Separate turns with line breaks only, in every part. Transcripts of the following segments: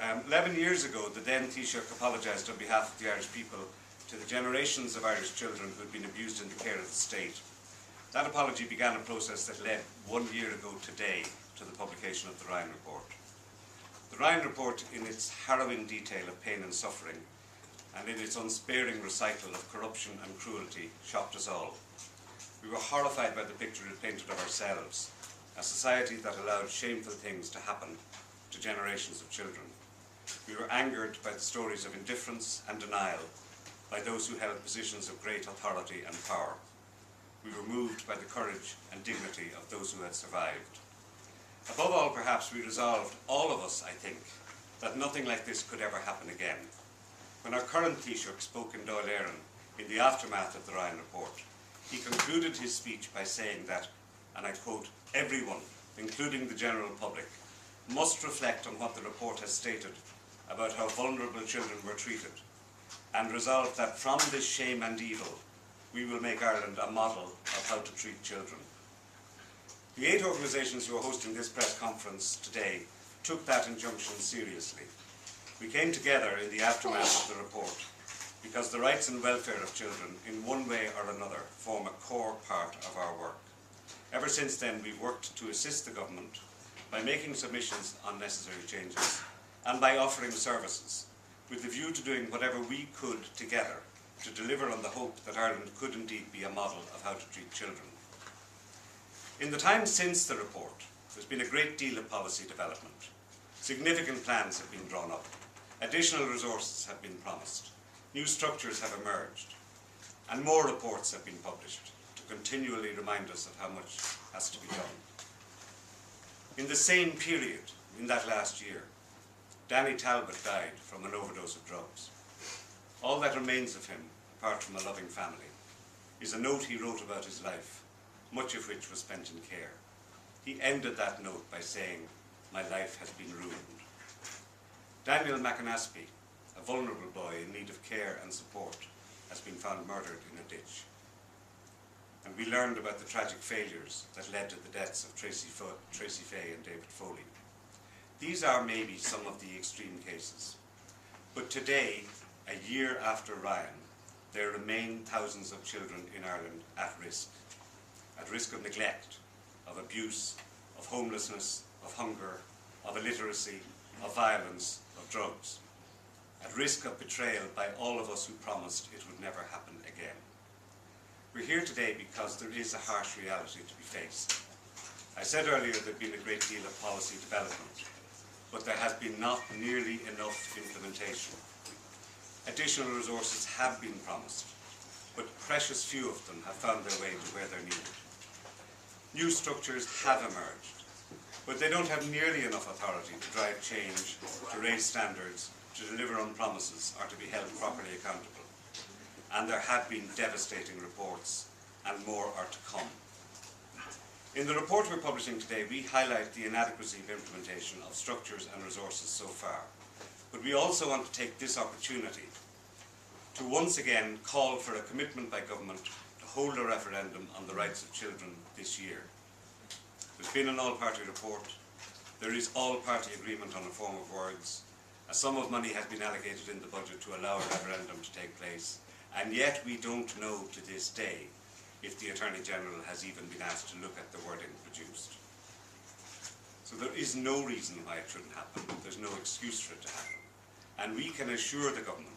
11 years ago, the then Taoiseach apologised on behalf of the Irish people to the generations of Irish children who had been abused in the care of the state. That apology began a process that led 1 year ago today to the publication of the Ryan Report. The Ryan Report, in its harrowing detail of pain and suffering, and in its unsparing recital of corruption and cruelty, shocked us all. We were horrified by the picture it painted of ourselves, a society that allowed shameful things to happen to generations of children. We were angered by the stories of indifference and denial by those who held positions of great authority and power. We were moved by the courage and dignity of those who had survived. Above all, perhaps, we resolved, all of us, I think, that nothing like this could ever happen again. When our current Taoiseach spoke in Dáil Éireann in the aftermath of the Ryan Report, he concluded his speech by saying that, and I quote, "Everyone, including the general public, must reflect on what the report has stated about how vulnerable children were treated, and resolve that from this shame and evil, we will make Ireland a model of how to treat children." The 8 organisations who are hosting this press conference today took that injunction seriously. We came together in the aftermath of the report because the rights and welfare of children, in one way or another, form a core part of our work. Ever since then, we've worked to assist the government by making submissions on necessary changes and by offering services, with the view to doing whatever we could together to deliver on the hope that Ireland could indeed be a model of how to treat children. In the time since the report, there's been a great deal of policy development. Significant plans have been drawn up. Additional resources have been promised. New structures have emerged. And more reports have been published to continually remind us of how much has to be done. In the same period, in that last year, Danny Talbot died from an overdose of drugs. All that remains of him, apart from a loving family, is a note he wrote about his life, much of which was spent in care. He ended that note by saying, "My life has been ruined." Daniel McAnaspey, a vulnerable boy in need of care and support, has been found murdered in a ditch. And we learned about the tragic failures that led to the deaths of Tracy Fay and David Foley. These are maybe some of the extreme cases. But today, a year after Ryan, there remain thousands of children in Ireland at risk of neglect, of abuse, of homelessness, of hunger, of illiteracy, of violence, of drugs, at risk of betrayal by all of us who promised it would never happen again. We're here today because there is a harsh reality to be faced. I said earlier there'd been a great deal of policy development, but there has been not nearly enough implementation. Additional resources have been promised, but precious few of them have found their way to where they're needed. New structures have emerged, but they don't have nearly enough authority to drive change, to raise standards, to deliver on promises, or to be held properly accountable. And there have been devastating reports, and more are to come. In the report we're publishing today, we highlight the inadequacy of implementation of structures and resources so far. But we also want to take this opportunity to once again call for a commitment by government to hold a referendum on the rights of children this year. There's been an all-party report. There is all-party agreement on a form of words. A sum of money has been allocated in the budget to allow a referendum to take place. And yet we don't know to this day if the Attorney General has even been asked to look at the wording produced. So there is no reason why it shouldn't happen. There's no excuse for it to happen. And we can assure the government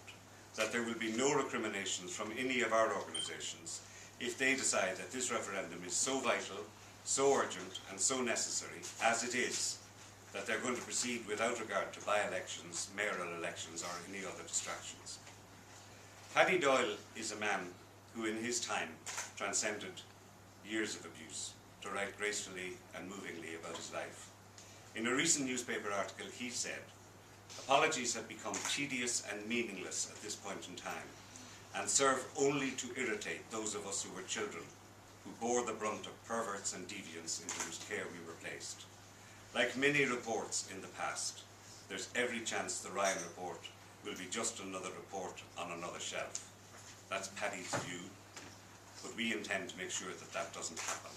that there will be no recriminations from any of our organisations if they decide that this referendum is so vital, so urgent and so necessary, as it is, that they're going to proceed without regard to by-elections, mayoral elections or any other distractions. Paddy Doyle is a man who in his time transcended years of abuse to write gracefully and movingly about his life. In a recent newspaper article he said, "Apologies have become tedious and meaningless at this point in time and serve only to irritate those of us who were children, who bore the brunt of perverts and deviants into whose care we were placed. Like many reports in the past, there's every chance the Ryan report will be just another report on another shelf." That's Paddy's view, but we intend to make sure that that doesn't happen.